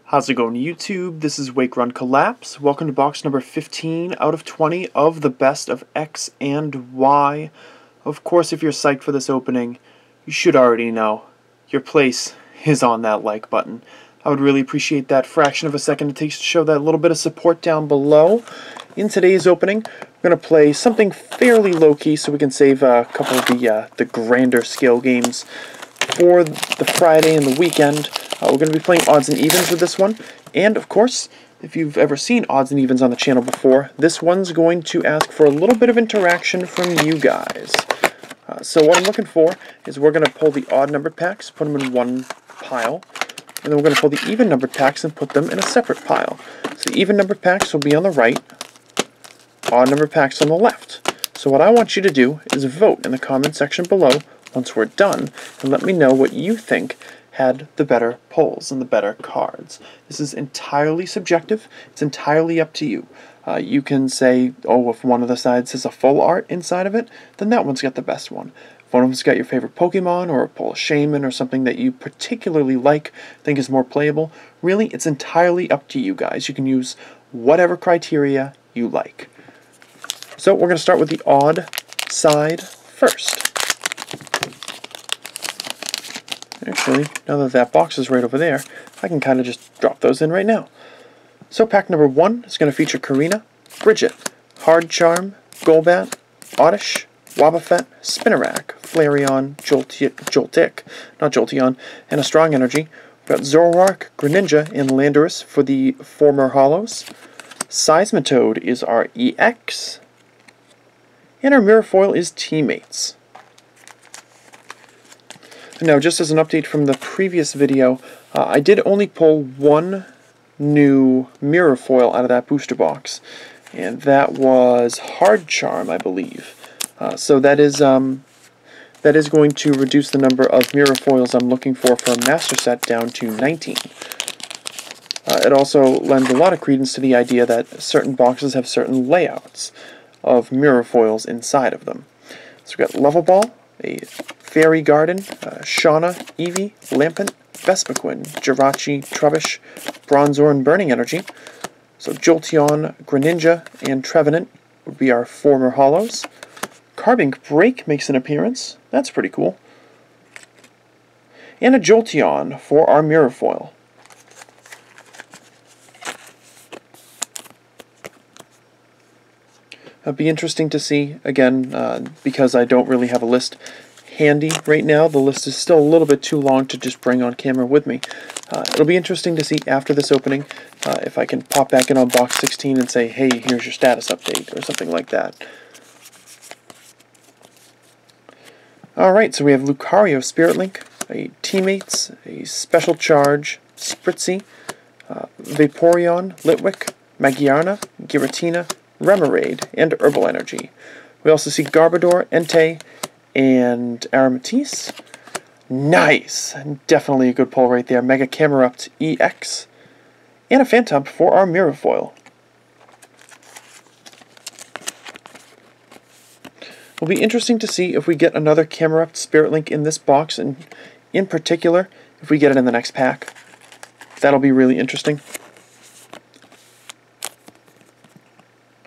How's it going, YouTube? This is Wake Run Collapse. Welcome to box number 15 out of 20 of the best of X and Y. Of course, if you're psyched for this opening, you should already know your place is on that like button. I would really appreciate that fraction of a second it takes to show that little bit of support down below. In today's opening, we're going to play something fairly low-key so we can save a couple of the grander scale games for the Friday and the weekend. We're going to be playing odds and evens with this one, and of course, if you've ever seen odds and evens on the channel before, this one's going to ask for a little bit of interaction from you guys. So what I'm looking for is we're going to pull the odd numbered packs, put them in one pile, and then we're going to pull the even numbered packs and put them in a separate pile. So the even numbered packs will be on the right, odd numbered packs on the left. So what I want you to do is vote in the comment section below once we're done, and let me know what you think had the better pulls and the better cards. This is entirely subjective. It's entirely up to you. You can say, oh, if one of the sides has a full art inside of it, then that one's got the best one. If one of them's got your favorite Pokemon or a pull Shaman or something that you particularly like, think is more playable, really, it's entirely up to you guys. You can use whatever criteria you like. So we're going to start with the odd side first. Actually, now that that box is right over there, I can kind of just drop those in right now. So pack number 1 is going to feature Karina, Bridget, Hard Charm, Golbat, Oddish, Wobbuffet, Spinarak, Flareon, Jolteon, and a Strong Energy. We've got Zoroark, Greninja, and Landorus for the former Hollows. Seismitoad is our EX. And our Mirror Foil is Teammates. Now, just as an update from the previous video, I did only pull one new Mirror Foil out of that booster box, and that was Hard Charm, I believe. So that is going to reduce the number of Mirror Foils I'm looking for a Master Set down to 19. It also lends a lot of credence to the idea that certain boxes have certain layouts of Mirror Foils inside of them. So we've got Level Ball, a Fairy Garden, Shauna, Eevee, Lampent, Vespiquen, Jirachi, Trubbish, Bronzor, and Burning Energy. So Jolteon, Greninja, and Trevenant would be our former Hollows. Carbink Break makes an appearance. That's pretty cool. And a Jolteon for our Mirror Foil. It'd be interesting to see, again, because I don't really have a list handy right now. The list is still a little bit too long to just bring on camera with me. It'll be interesting to see after this opening if I can pop back in on box 16 and say, hey, here's your status update, or something like that. Alright, so we have Lucario Spirit Link, a Teammates, a Special Charge, Spritzee, Vaporeon, Litwick, Magiarna, Giratina, Remoraid, and Herbal Energy. We also see Garbodor, Entei, and Aromatisse. Nice! Definitely a good pull right there. Mega Camerupt EX. And a Phantom for our Mirror Foil. It'll be interesting to see if we get another Camerupt Spirit Link in this box, and in particular, if we get it in the next pack. That'll be really interesting.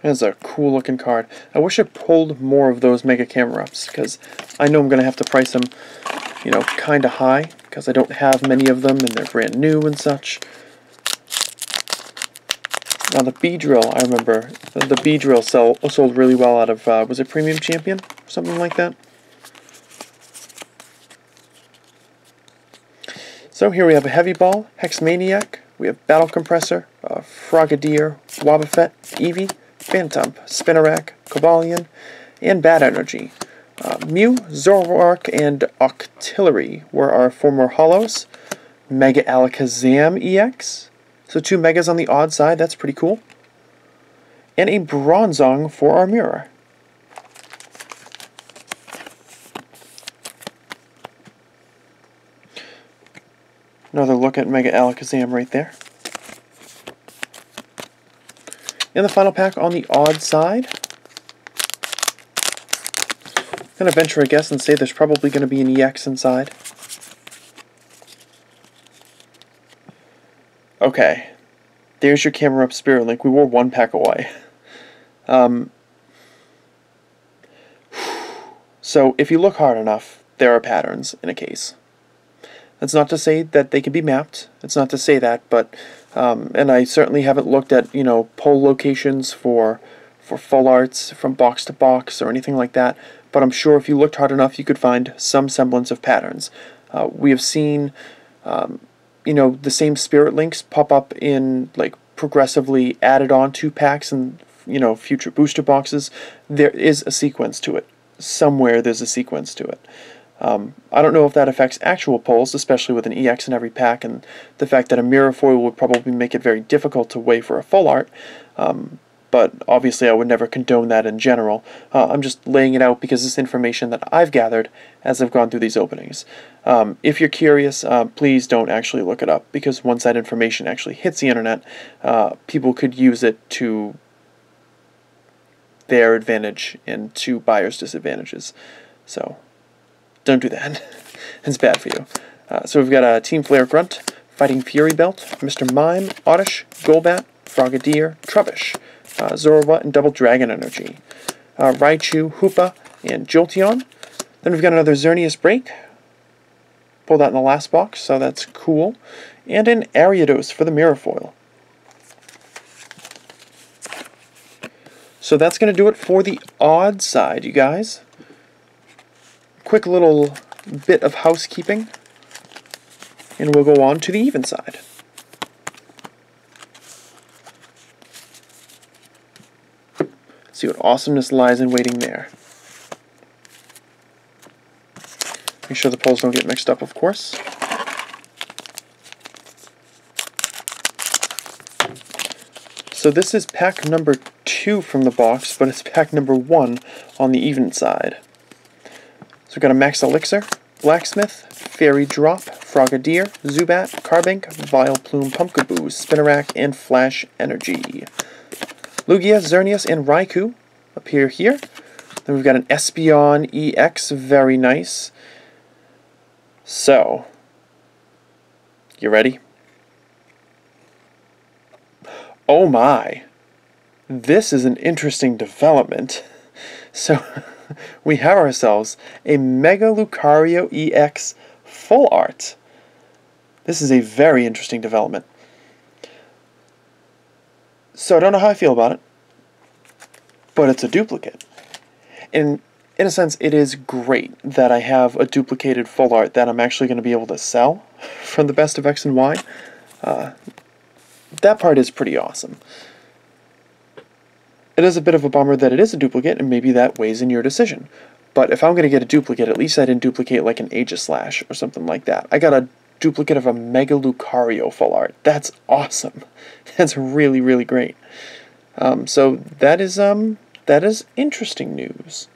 That's a cool looking card. I wish I pulled more of those Mega Camerupts, because I know I'm going to have to price them, you know, kind of high, because I don't have many of them and they're brand new and such. Now the Beedrill, I remember, the Beedrill sold really well out of, was it Premium Champion? Something like that. So here we have a Heavy Ball, Hexmaniac, we have Battle Compressor, Frogadier, Wobbuffet, Eevee, Phantom, Spinarak, Cobalion, and Bad Energy. Mew, Zoroark, and Octillery were our former Hollows. Mega Alakazam EX. So 2 Megas on the odd side, that's pretty cool. And a Bronzong for our Mirror. Another look at Mega Alakazam right there. And the final pack on the odd side. I'm going to venture a guess and say there's probably going to be an EX inside. Okay. There's your camera up Spirit Link. We were one pack away. So if you look hard enough, there are patterns in a case. That's not to say that they can be mapped. It's not to say that, but and I certainly haven't looked at, you know, pull locations for full arts from box to box or anything like that. But I'm sure if you looked hard enough, you could find some semblance of patterns. We have seen, you know, the same Spirit Links pop up in like progressively added on to packs and, you know, future booster boxes. There is a sequence to it. Somewhere there's a sequence to it. I don't know if that affects actual pulls, especially with an EX in every pack, and the fact that a mirror foil would probably make it very difficult to weigh for a full art. But obviously I would never condone that in general. I'm just laying it out because it's information that I've gathered as I've gone through these openings. If you're curious, please don't actually look it up, because once that information actually hits the internet, people could use it to their advantage and to buyers' disadvantages. So don't do that. It's bad for you. So we've got a Team Flare Grunt, Fighting Fury Belt, Mr. Mime, Oddish, Golbat, Frogadier, Trubbish, Zorua, and Double Dragon Energy, Raichu, Hoopa, and Jolteon. Then we've got another Xerneas Break. Pulled that in the last box, so that's cool. And an Ariados for the mirror foil. So that's going to do it for the odd side, you guys. Quick little bit of housekeeping, and we'll go on to the even side. See what awesomeness lies in waiting there. Make sure the pulls don't get mixed up, of course. So this is pack number 2 from the box, but it's pack number 1 on the even side. So we've got a Max Elixir, Blacksmith, Fairy Drop, Frogadier, Zubat, Carbink, Vileplume, Pumpkaboo, Spinarak, and Flash Energy. Lugia, Xerneas, and Raikou appear here. Then we've got an Espeon EX, very nice. So, you ready? Oh my! This is an interesting development. So, we have ourselves a Mega Lucario EX full art. This is a very interesting development. So I don't know how I feel about it, but it's a duplicate. And in a sense, it is great that I have a duplicated full art that I'm actually going to be able to sell from the best of X and Y. That part is pretty awesome. It is a bit of a bummer that it is a duplicate, and maybe that weighs in your decision. But if I'm going to get a duplicate, at least I didn't duplicate like an Aegislash or something like that. I got a duplicate of a Mega Lucario full art. That's awesome. That's really, really great. So that is interesting news.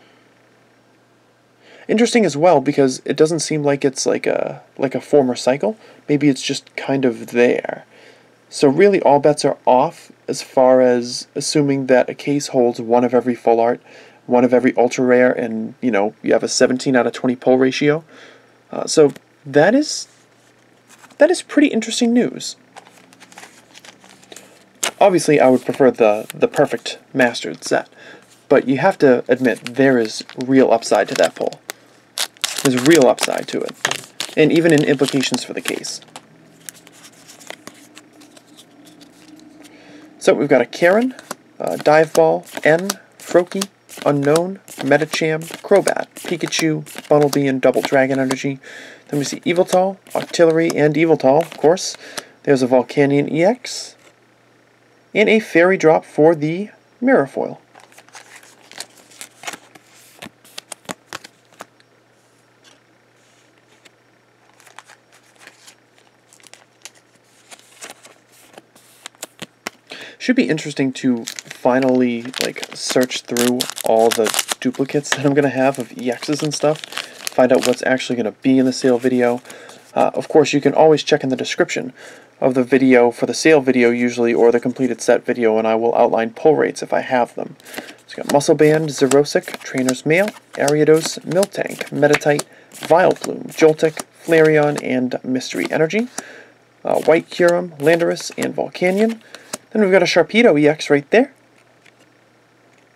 Interesting as well because it doesn't seem like it's like a former cycle. Maybe it's just kind of there. So really all bets are off as far as assuming that a case holds one of every full art, one of every ultra rare, and you know, you have a 17 out of 20 pull ratio. So that is pretty interesting news. Obviously I would prefer the perfect mastered set, but you have to admit there is real upside to that pull. There's real upside to it, and even in implications for the case. So we've got a Karen, Dive Ball, N, Froakie, Unknown, Medicham, Crobat, Pikachu, Bunnelby, and Double Dragon Energy. Then we see Yveltal, Octillery, and Yveltal, of course. There's a Volcanion EX, and a Fairy Drop for the Mirror Foil. Should be interesting to finally search through all the duplicates that I'm going to have of EXs and stuff, find out what's actually going to be in the sale video. Of course, you can always check in the description of the video for the sale video usually, or the completed set video, and I will outline pull rates if I have them. So we've got Muscle Band, Xerosic, Trainer's Mail, Ariados, Miltank, Meditite, Vileplume, Joltik, Flareon, and Mystery Energy. White Kyurem, Landorus, and Volcanion. Then we've got a Sharpedo EX right there.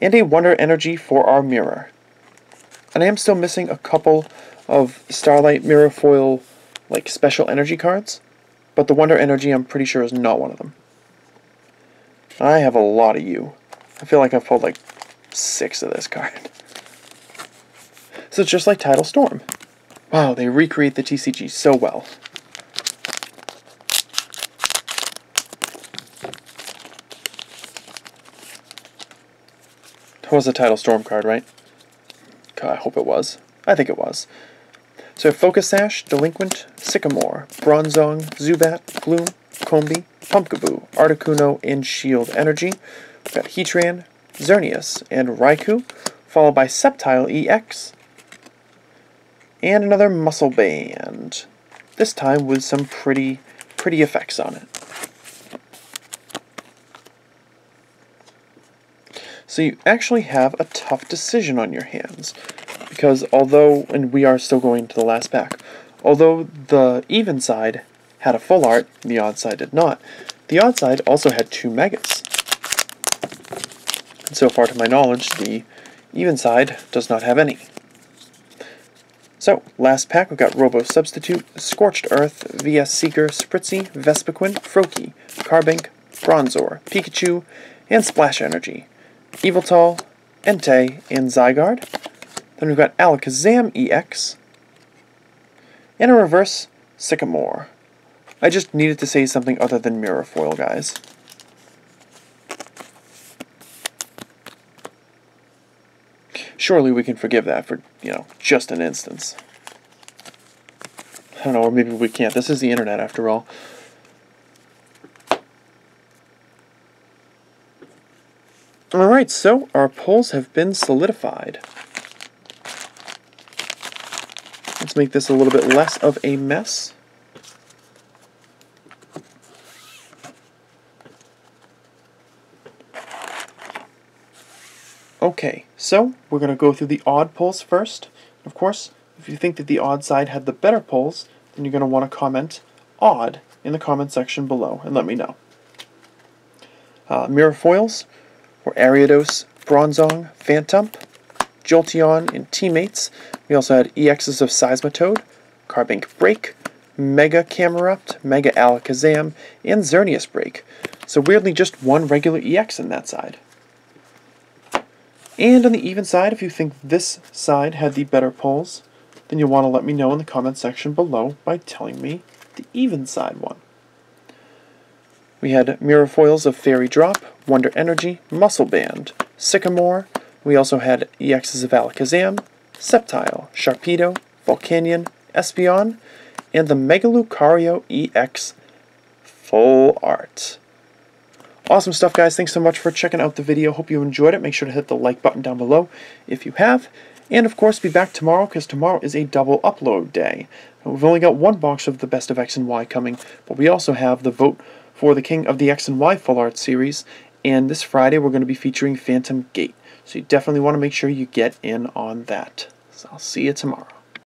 And a Wonder Energy for our mirror. And I am still missing a couple of Starlight Mirror Foil like special energy cards, but the Wonder Energy I'm pretty sure is not one of them. I have a lot of you. I feel like I've pulled like 6 of this card. So it's just like Tidal Storm. Wow, they recreate the TCG so well. That was a Tidal Storm card, right? God, I hope it was. I think it was. So Focus Sash, Delinquent, Sycamore, Bronzong, Zubat, Gloom, Combee, Pumpkaboo, Articuno, and Shield Energy. We've got Heatran, Xerneas, and Raikou, followed by Sceptile EX, and another Muscle Band. This time with some pretty effects on it. So you actually have a tough decision on your hands. Because although, and we are still going to the last pack, although the even side had a full art, the odd side did not, the odd side also had 2 megas. And so far to my knowledge, the even side does not have any. So, last pack, we've got Robo Substitute, Scorched Earth, VS Seeker, Spritzee, Vespiquen, Froakie, Carbink, Bronzor, Pikachu, and Splash Energy, Yveltal, Entei, and Zygarde. Then we've got Alakazam EX, and a reverse Sycamore. I just needed to say something other than Mirror Foil, guys. Surely we can forgive that for, just an instance. I don't know, or maybe we can't. This is the internet, after all. Alright, so our polls have been solidified. Let's make this a little bit less of a mess. Okay, so we're going to go through the odd polls first. Of course, if you think that the odd side had the better polls, then you're going to want to comment odd in the comment section below and let me know. Mirror foils were Ariados, Bronzong, Phantump, Jolteon, and Teammates. We also had EXs of Seismitoad, Carbink Break, Mega Camerupt, Mega Alakazam, and Xerneas Break. So weirdly just one regular EX in that side. And on the even side, if you think this side had the better polls, then you'll want to let me know in the comment section below by telling me the even side one. We had mirror foils of Fairy Drop, Wonder Energy, Muscle Band, Sycamore. We also had EXs of Alakazam, Sceptile, Sharpedo, Volcanion, Espeon, and the Mega Lucario EX Full Art. Awesome stuff, guys. Thanks so much for checking out the video. Hope you enjoyed it. Make sure to hit the like button down below if you have. And, of course, be back tomorrow, because tomorrow is a double upload day. We've only got one box of the Best of X and Y coming, but we also have the vote for the King of the X and Y Full Art series. And this Friday, we're going to be featuring Phantom Gate. So you definitely want to make sure you get in on that. So I'll see you tomorrow.